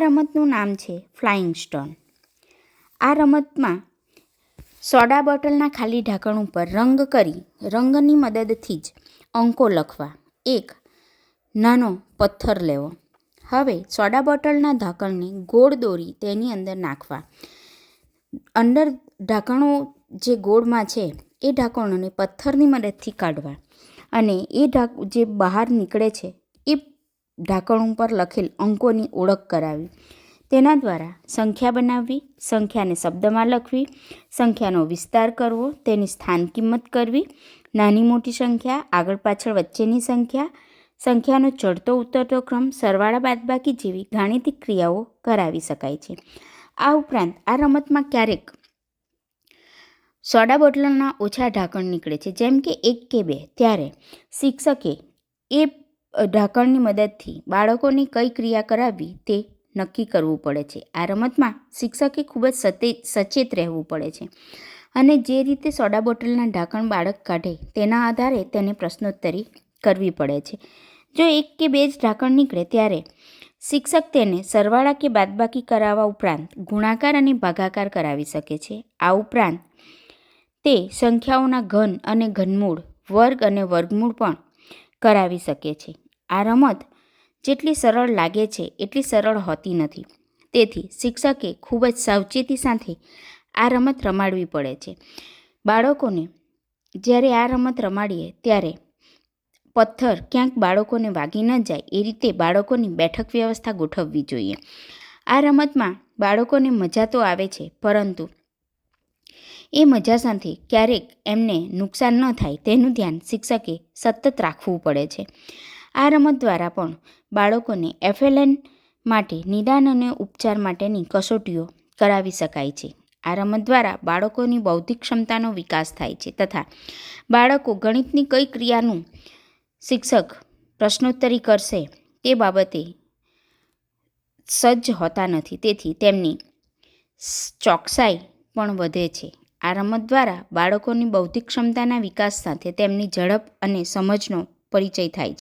રમતનું નામ છે ફ્લાઇંગ સ્ટોન. આ રમતમાં સોડા બોટલના ખાલી ઢાંકણ ઉપર રંગ કરી રંગની મદદથી જ અંકો લખવા. એક નાનો પથ્થર લેવો. હવે સોડા બોટલના ઢાંકણને ગોળ દોરી તેની અંદર નાખવા. અંદર ઢાંકણો જે ગોળમાં છે એ ઢાંકણોને પથ્થરની મદદથી કાઢવા અને એ જે બહાર નીકળે છે એ ઢાંકણ ઉપર લખેલ અંકોની ઓળખ કરાવી. તેના દ્વારા સંખ્યા બનાવવી, સંખ્યાને શબ્દમાં લખવી, સંખ્યાનો વિસ્તાર કરવો, તેની સ્થાન કિંમત કરવી, નાની મોટી સંખ્યા, આગળ પાછળ વચ્ચેની સંખ્યા, સંખ્યાનો ચડતો ઉતરતો ક્રમ, સરવાળા બાદબાકી જેવી ગાણિતિક ક્રિયાઓ કરાવી શકાય છે. આ ઉપરાંત આ રમતમાં ક્યારેક સોડા બોટલના ઓછા ઢાંકણ નીકળે છે, જેમ કે 1 કે 2, ત્યારે શિક્ષકે એ ઢાંકણની મદદથી બાળકોની કઈ ક્રિયા કરાવવી તે નક્કી કરવું પડે છે. આ રમતમાં શિક્ષકે ખૂબ જ સચેત રહેવું પડે છે અને જે રીતે સોડા બોટલના ઢાંકણ બાળક કાઢે તેના આધારે તેને પ્રશ્નોત્તરી કરવી પડે છે. જો 1 કે 2 જ ઢાંકણ નીકળે ત્યારે શિક્ષક તેને સરવાળા કે બાદબાકી કરાવવા ઉપરાંત ગુણાકાર અને ભાગાકાર કરાવી શકે છે. આ ઉપરાંત તે સંખ્યાઓના ઘન અને ઘનમૂળ, વર્ગ અને વર્ગમૂળ પણ કરાવી શકે છે. આ રમત જેટલી સરળ લાગે છે એટલી સરળ હોતી નથી. તેથી શિક્ષકે ખૂબ જ સાવચેતી સાથે આ રમત રમાડવી પડે છે. બાળકોને જ્યારે આ રમત રમાડીએ ત્યારે પથ્થર ક્યાંક બાળકોને વાગી ન જાય એ રીતે બાળકોની બેઠક વ્યવસ્થા ગોઠવવી જોઈએ. આ રમતમાં બાળકોને મજા તો આવે છે, પરંતુ એ મજા સાથે ક્યારેક એમને નુકસાન ન થાય તેનું ધ્યાન શિક્ષકે સતત રાખવું પડે છે. આ રમત દ્વારા પણ બાળકોને FLN માટે નિદાન અને ઉપચાર માટેની કસોટીઓ કરાવી શકાય છે. આ રમત દ્વારા બાળકોની બૌદ્ધિક ક્ષમતાનો વિકાસ થાય છે તથા બાળકો ગણિતની કઈ ક્રિયાનું શિક્ષક પ્રશ્નોત્તરી કરશે તે બાબતે સજ્જ હોતા નથી, તેથી તેમની ચોકસાઈ પણ વધે છે. આ રમત દ્વારા બાળકોની બૌદ્ધિક ક્ષમતાના વિકાસ સાથે તેમની ઝડપ અને સમજનો પરિચય થાય છે.